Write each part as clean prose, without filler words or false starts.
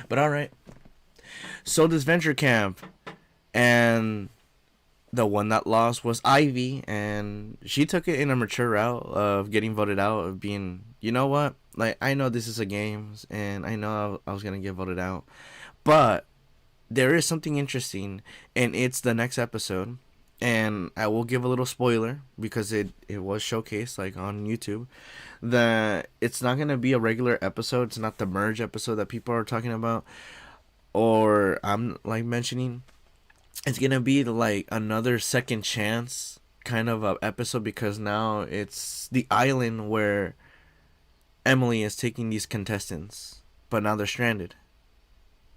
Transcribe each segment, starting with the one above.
But all right. So Disventure camp, and the one that lost was Ivy, and she took it in a mature route of getting voted out, of being, you know what, like, I know this is a game, and I know I was gonna get voted out, but there is something interesting, and it's the next episode, and I will give a little spoiler because it was showcased like on YouTube, that it's not gonna be a regular episode. It's not the merge episode that people are talking about, or I'm like mentioning. It's gonna be like another second chance kind of a episode, because now it's the island where Emily is taking these contestants, but now they're stranded.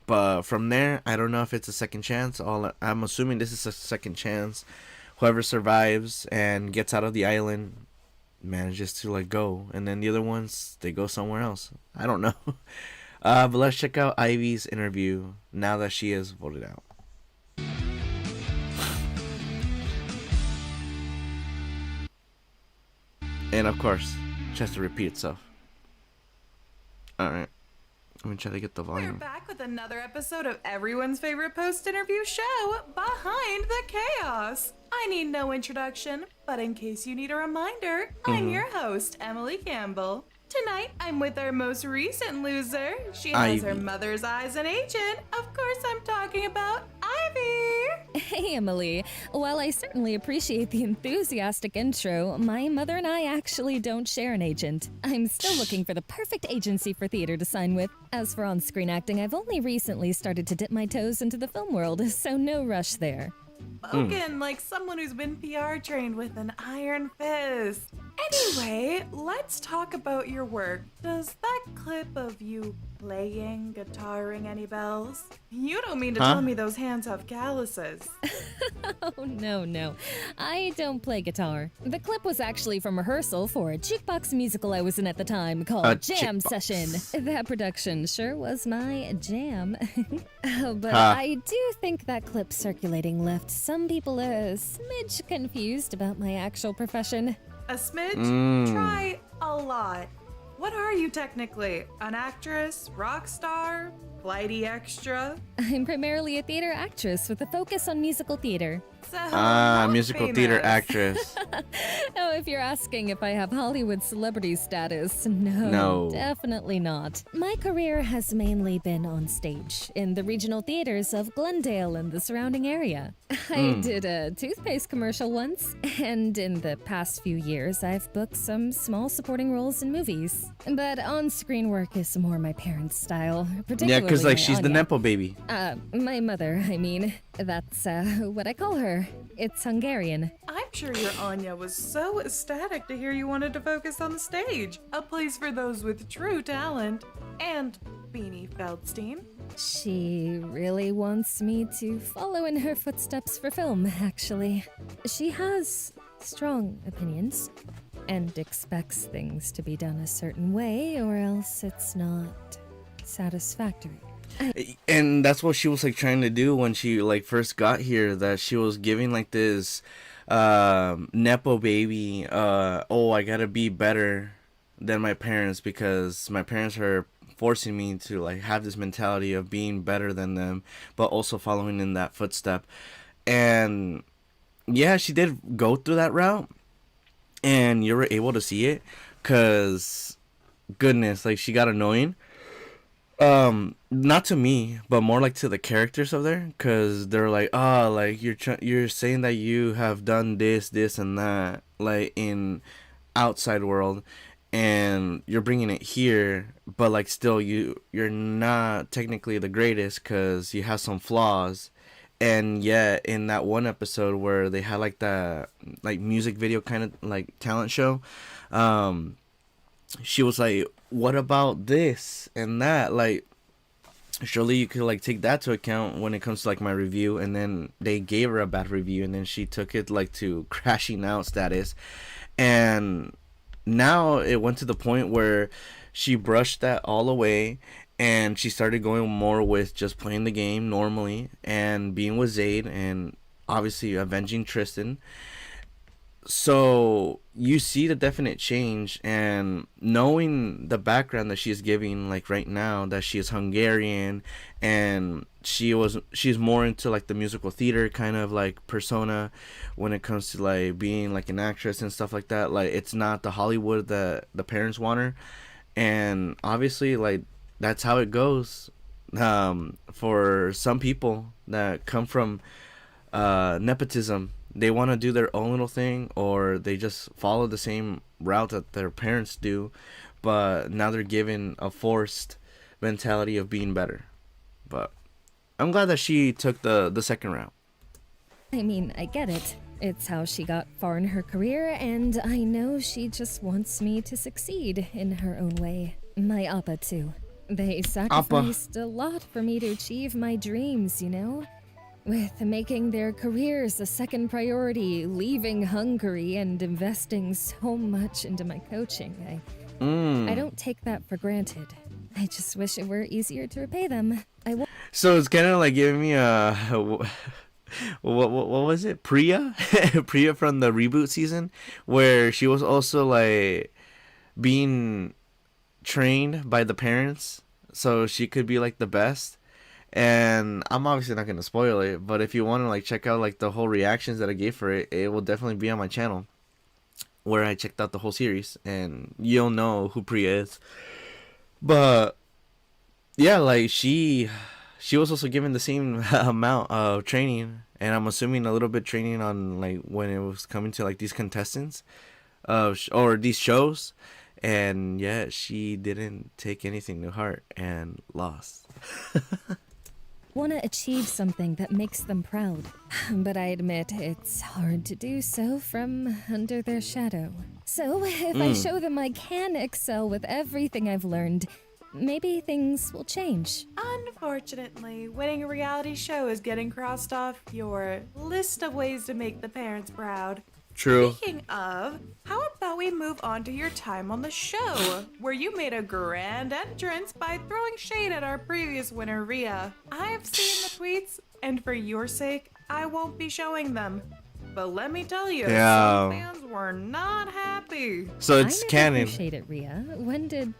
But from there, I don't know if it's a second chance. I'm assuming this is a second chance. Whoever survives and gets out of the island manages to like go, and then the other ones, they go somewhere else. I don't know. But let's check out Ivy's interview now that she is voted out. And of course, just to repeat itself. Alright. Let me try to get the volume. We're back with another episode of everyone's favorite post-interview show, Behind the Chaos. I need no introduction, but in case you need a reminder, I'm your host, Emily Campbell. Tonight, I'm with our most recent loser. She has her mother's eyes and agent. Of course, I'm talking about Ivy. Hey, Emily. While I certainly appreciate the enthusiastic intro, my mother and I actually don't share an agent. I'm still looking for the perfect agency for theater to sign with. As for on-screen acting, I've only recently started to dip my toes into the film world, so no rush there. Spoken like someone who's been PR trained with an iron fist. Anyway, let's talk about your work. Does that clip of you playing guitar ring any bells? You don't mean to tell me those hands have calluses. Oh, no. I don't play guitar. The clip was actually from rehearsal for a jukebox musical I was in at the time called Jam Session. That production sure was my jam. But I do think that clip circulating left some people a smidge confused about my actual profession. A smidge? Try a lot. What are you technically? An actress? Rock star? Flighty extra? I'm primarily a theater actress with a focus on musical theater. So, musical famous. theater actress. Oh, if you're asking if I have Hollywood celebrity status, no, definitely not. My career has mainly been on stage, in the regional theaters of Glendale and the surrounding area. I did a toothpaste commercial once, and in the past few years, I've booked some small supporting roles in movies. But on-screen work is more my parents' style, particularly Yeah, because like she's Anya. the Nepo baby. My mother, I mean. That's what I call her. It's Hungarian. I'm sure your Anya was so ecstatic to hear you wanted to focus on the stage. A place for those with true talent. And Beanie Feldstein. She really wants me to follow in her footsteps for film, actually. She has strong opinions and expects things to be done a certain way, or else it's not satisfactory. And that's what she was like trying to do when she like first got here, that she was giving like this Nepo baby, I gotta be better than my parents because my parents are forcing me to like have this mentality of being better than them, but also following in that footstep. And yeah, she did go through that route, and you were able to see it, because goodness, like she got annoying. Not to me, but more like to the characters of there, because they're like, like you're saying that you have done this, and that, like in outside world, and you're bringing it here, but like still you're not technically the greatest because you have some flaws. And yet in that one episode where they had like the like music video kind of like talent show, she was like, what about this and that? Like, surely you could like take that to account when it comes to like my review. And then they gave her a bad review, and then she took it like to crashing out status. And now it went to the point where she brushed that all away, and she started going more with just playing the game normally and being with Zayd and obviously avenging Tristan. So you see the definite change, and knowing the background that she's giving, like right now, that she is Hungarian, and she's more into like the musical theater kind of like persona when it comes to like being like an actress and stuff like that. Like it's not the Hollywood that the parents want her, and obviously like that's how it goes. For some people that come from nepotism, they want to do their own little thing, or they just follow the same route that their parents do, but now they're given a forced mentality of being better. But I'm glad that she took the second route. I mean, I get it. It's how she got far in her career, and I know she just wants me to succeed in her own way. My Appa, too. They sacrificed a lot for me to achieve my dreams, you know? With making their careers a second priority, leaving Hungary, and investing so much into my coaching, I don't take that for granted. I just wish it were easier to repay them. So it's kind of like giving me a what was it? Priya? Priya from the reboot season, where she was also like being trained by the parents so she could be like the best. And I'm obviously not gonna spoil it, but if you want to like check out like the whole reactions that I gave for it, it will definitely be on my channel where I checked out the whole series, and you'll know who Priya is. But yeah, like she was also given the same amount of training, and I'm assuming a little bit training on like when it was coming to like these contestants or these shows, and yet she didn't take anything to heart and lost. Want to achieve something that makes them proud. But I admit it's hard to do so from under their shadow. So if I show them I can excel with everything I've learned, maybe things will change. Unfortunately, winning a reality show is getting crossed off your list of ways to make the parents proud. True. Speaking of, how about we move on to your time on the show, where you made a grand entrance by throwing shade at our previous winner, Rhea. I have seen the tweets, and for your sake, I won't be showing them. But let me tell you, some fans were not happy. So it's canon. I never threw shade at Rhea. When did...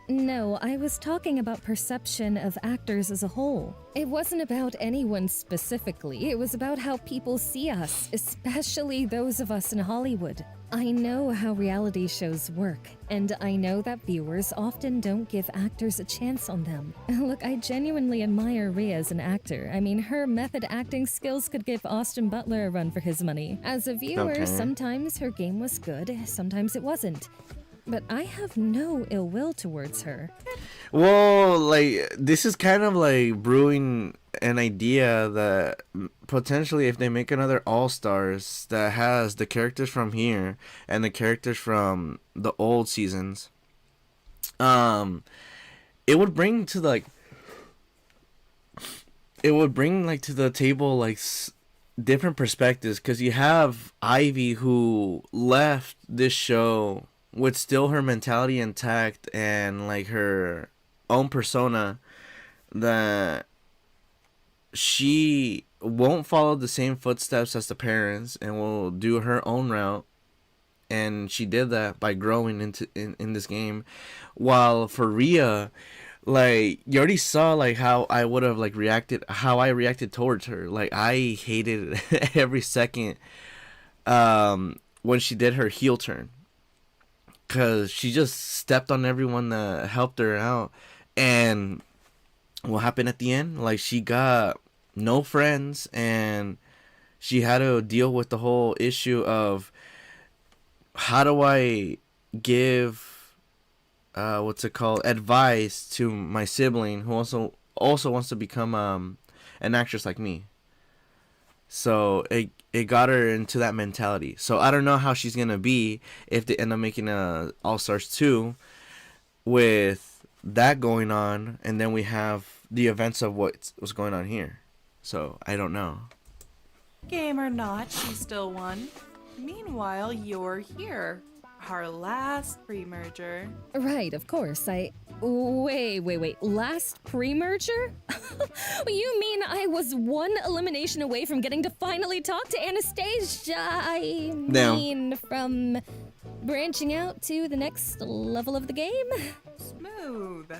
No, I was talking about perception of actors as a whole. It wasn't about anyone specifically. It was about how people see us, especially those of us in Hollywood. I know how reality shows work, and I know that viewers often don't give actors a chance on them. Look, I genuinely admire Rhea as an actor. I mean, her method acting skills could give Austin Butler a run for his money. As a viewer, sometimes her game was good, sometimes it wasn't. But I have no ill will towards her. Well, like, this is kind of like brewing an idea that potentially if they make another All-Stars that has the characters from here and the characters from the old seasons, it would bring to like, to the table like different perspectives, because you have Ivy who left this show with still her mentality intact and like her own persona, that she won't follow the same footsteps as the parents and will do her own route, and she did that by growing in this game. While for Rhea, like, you already saw like how I would have like how I reacted towards her. Like, I hated every second when she did her heel turn, because she just stepped on everyone that helped her out. And what happened at the end? Like, she got no friends, and she had to deal with the whole issue of, how do I give advice to my sibling who also wants to become an actress like me. So it got her into that mentality. So I don't know how she's gonna be if they end up making a All-Stars 2 with that going on, and then we have the events of what's going on here. So I don't know. Game or not, she still won. Meanwhile, you're here. Our last pre-merger. Right, of course. Wait. Last pre-merger? You mean I was one elimination away from getting to finally talk to Anastasia? I No. mean, from branching out to the next level of the game? Smooth.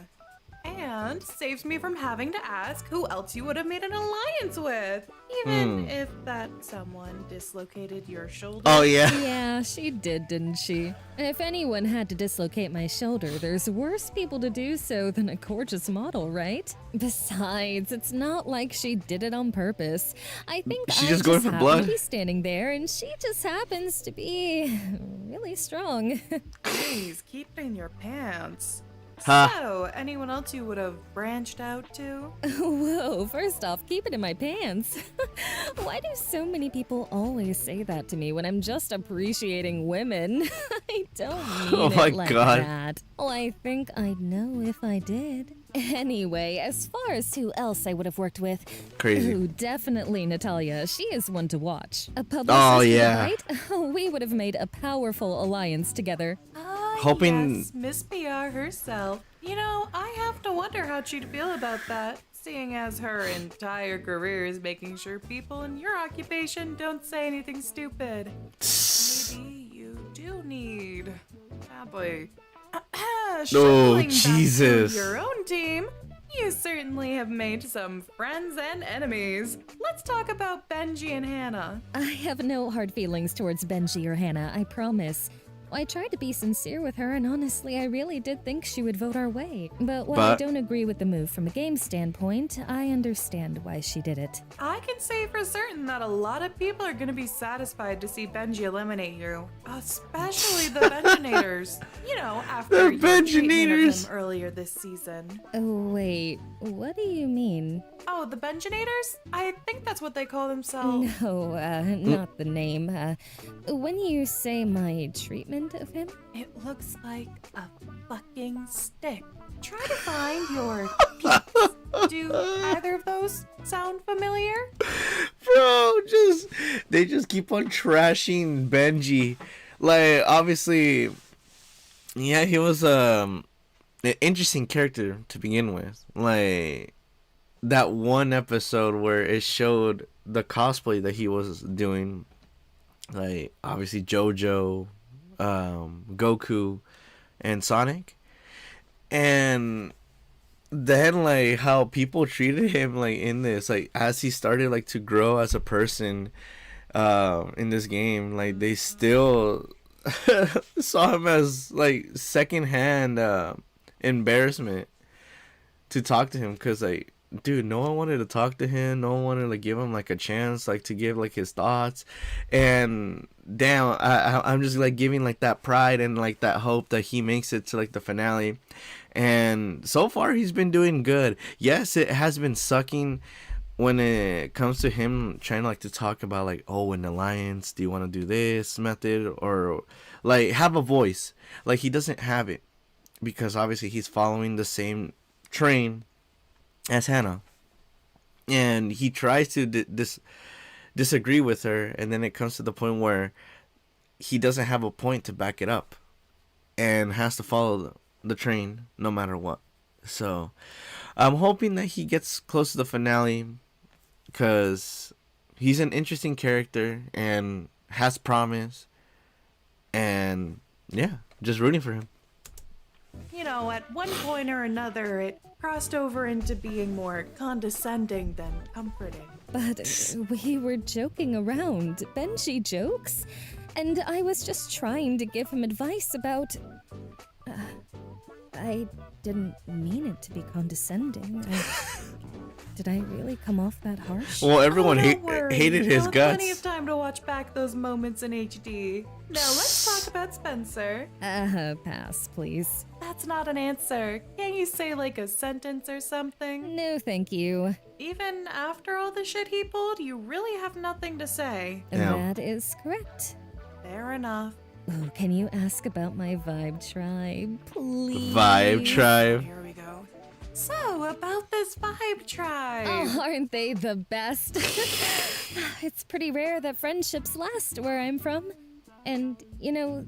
And saves me from having to ask who else you would have made an alliance with. Even if that someone dislocated your shoulder. Oh, yeah. Yeah, she did, didn't she? If anyone had to dislocate my shoulder, there's worse people to do so than a gorgeous model, right? Besides, it's not like she did it on purpose. I think She's I just going for happened blood. to be standing there, and she just happens to be really strong. Please, keep it in your pants. Ha. So, anyone else you would have branched out to? Whoa, first off, keep it in my pants. Why do so many people always say that to me when I'm just appreciating women? I don't mean Oh my it like God. that. Well, I think I'd know if I did. Anyway, as far as who else I would have worked with, Crazy. ooh, definitely Natalia. She is one to watch. A publicist, Oh, yeah. right? We would have made a powerful alliance together. Hoping- Yes, Miss PR herself. You know, I have to wonder how she'd feel about that, seeing as her entire career is making sure people in your occupation don't say anything stupid. Maybe you do need... Sadly. Shuffling back to Jesus. your own team, you certainly have made some friends and enemies. Let's talk about Benji and Hannah. I have no hard feelings towards Benji or Hannah, I promise. I tried to be sincere with her, and honestly, I really did think she would vote our way. But while I But- don't agree with the move from a game standpoint, I understand why she did it. I can say for certain that a lot of people are going to be satisfied to see Benji eliminate you. Especially the Benjinators. You know, after The your treatment of Benjinators. them earlier this season. Oh, wait, what do you mean? Oh, the Benjinators? I think that's what they call themselves. No, not the name. When you say my treatment of him? It looks like a fucking stick. Try to find your peeps. Do either of those sound familiar? Bro, they just keep on trashing Benji. Like, obviously, yeah, he was an interesting character to begin with. Like, that one episode where it showed the cosplay that he was doing, like, obviously JoJo, Goku, and Sonic, and then like how people treated him like in this, like as he started like to grow as a person in this game, like they still saw him as like secondhand embarrassment to talk to him, because like, dude, no one wanted to talk to him, no one wanted to like give him like a chance like to give like his thoughts. And damn, I'm just like giving like that pride and like that hope that he makes it to like the finale. And so far he's been doing good. Yes, it has been sucking when it comes to him trying to like to talk about like, oh, an alliance, do you want to do this method, or like have a voice. Like he doesn't have it because obviously he's following the same train as Hannah, and he tries to disagree with her, and then it comes to the point where he doesn't have a point to back it up and has to follow the train no matter what. So I'm hoping that he gets close to the finale, because he's an interesting character and has promise, and yeah, just rooting for him. You know, at one point or another, it crossed over into being more condescending than comforting. But we were joking around. Benji jokes? And I was just trying to give him advice about... I didn't mean it to be condescending. Did I really come off that harsh? Well, everyone Don't worry. hated his You'll have plenty guts. of time to watch back those moments in HD. Now let's talk about Spencer. Pass, please. That's not an answer. Can't you say like a sentence or something? No, thank you. Even after all the shit he pulled, you really have nothing to say. Yeah. That is correct. Fair enough. Oh, can you ask about my vibe tribe, please? Vibe tribe. Here we go. So, about this vibe tribe. Oh, aren't they the best? It's pretty rare that friendships last where I'm from. And,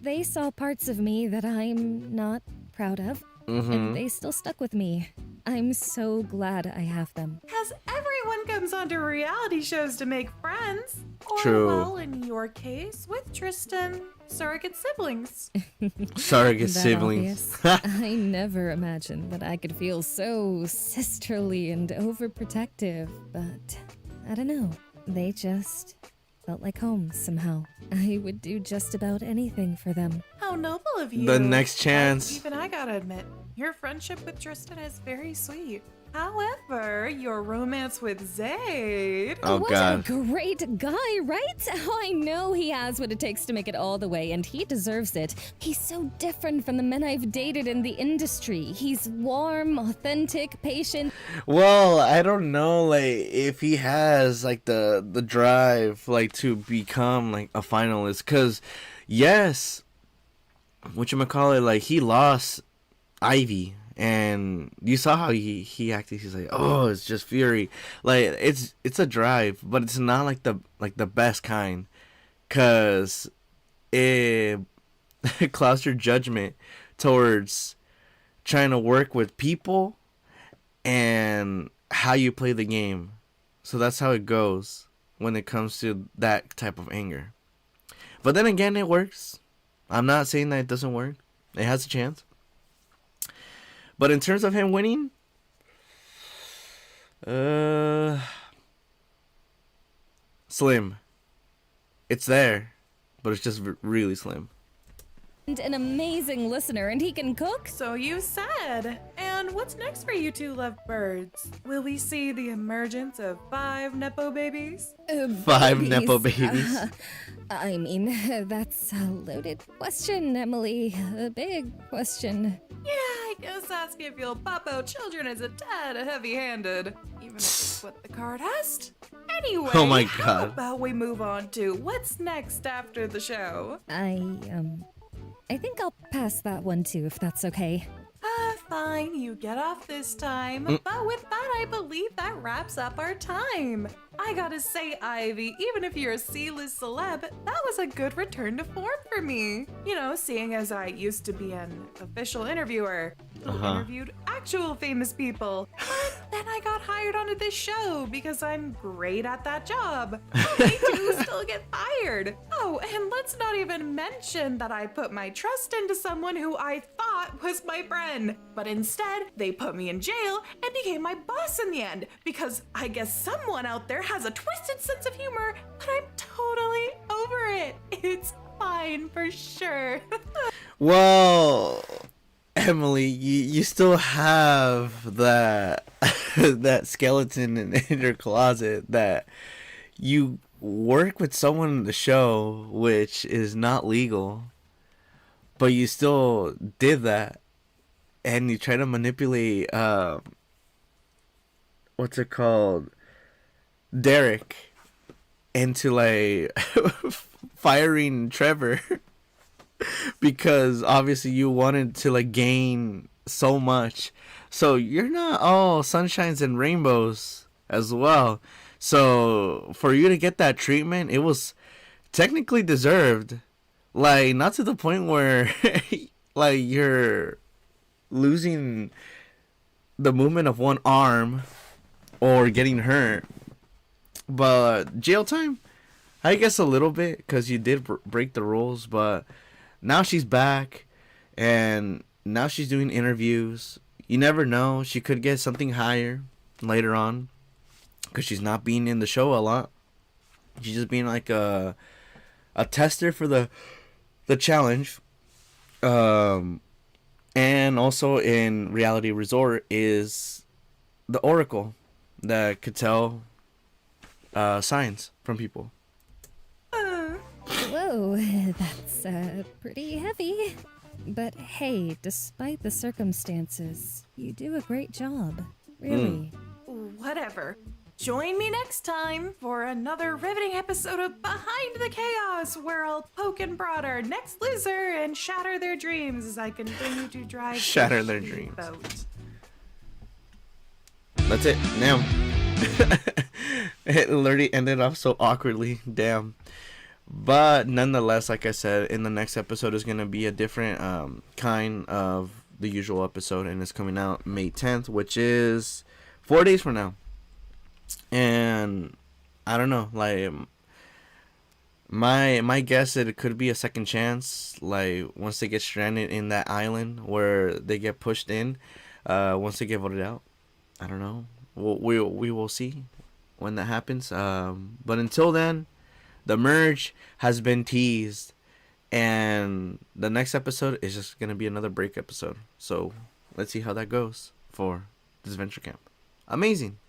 they saw parts of me that I'm not proud of, and they still stuck with me. I'm so glad I have them. Because everyone comes onto reality shows to make friends. Or, True. well, in your case, with Tristan, surrogate siblings. Surrogate That siblings. obvious. I never imagined that I could feel so sisterly and overprotective, but I don't know. They just felt like home somehow. I would do just about anything for them. How noble of you. The next chance. Even I gotta admit, your friendship with Tristan is very sweet. However, your romance with Zayd... Oh, what God. a great guy, right? Oh, I know he has what it takes to make it all the way, and he deserves it. He's so different from the men I've dated in the industry. He's warm, authentic, patient. Well, I don't know, like, if he has, like, the drive, like, to become, like, a finalist. Because, yes, whatchamacallit, like, he lost Ivy. And you saw how he acted. He's like, oh, it's just fury. Like, it's a drive, but it's not like the best kind, cause it clouds your judgment towards trying to work with people and how you play the game. So that's how it goes when it comes to that type of anger. But then again, it works. I'm not saying that it doesn't work. It has a chance. But in terms of him winning, slim. It's there, but it's just really slim. And an amazing listener, and he can cook. So you said. And what's next for you two lovebirds? Will we see the emergence of 5 Nepo babies? 5 Nepo babies. I mean, that's a loaded question, Emily. A big question. Yeah, I guess asking if you'll pop out children is a tad heavy-handed. Even if it's what the card asked. Anyway, Oh my how God. about we move on to what's next after the show? I think I'll pass that one too, if that's okay. Fine, you get off this time. But with that, I believe that wraps up our time. I gotta say, Ivy, even if you're a C-list celeb, that was a good return to form for me. Seeing as I used to be an official interviewer who interviewed actual famous people. But then I got hired onto this show because I'm great at that job. But they do still get fired. Oh, and let's not even mention that I put my trust into someone who I thought was my friend. But instead, they put me in jail and became my boss in the end because I guess someone out there has a twisted sense of humor, but I'm totally over it. It's fine for sure. Well, Emily, you still have that that skeleton in your closet that you work with someone in the show, which is not legal, but you still did that, and you try to manipulate what's it called, Derek, into like firing Trevor because obviously you wanted to like gain so much. So you're not all sunshines and rainbows as well. So for you to get that treatment, it was technically deserved. Like, not to the point where like you're losing the movement of one arm or getting hurt. But jail time, I guess a little bit, because you did break the rules. But now she's back, and now she's doing interviews. You never know, she could get something higher later on, because she's not being in the show a lot. She's just being like a tester for the challenge. And also in Reality Resort is the Oracle that could tell signs from people. Whoa, that's pretty heavy. But hey, despite the circumstances, you do a great job. Really. Whatever. Join me next time for another riveting episode of Behind the Chaos, where I'll poke and prod our next loser and shatter their dreams as I continue to drive Shatter the their dreams. boat. That's it. Damn. It literally ended off so awkwardly. Damn. But nonetheless, like I said, in the next episode is gonna be a different kind of the usual episode, and it's coming out May 10th, which is 4 days from now. And I don't know, like my guess it could be a second chance. Like once they get stranded in that island where they get pushed in, once they get voted out. I don't know. We will see when that happens. But until then, the merge has been teased, and the next episode is just gonna be another break episode. So let's see how that goes for this Venture Camp. Amazing.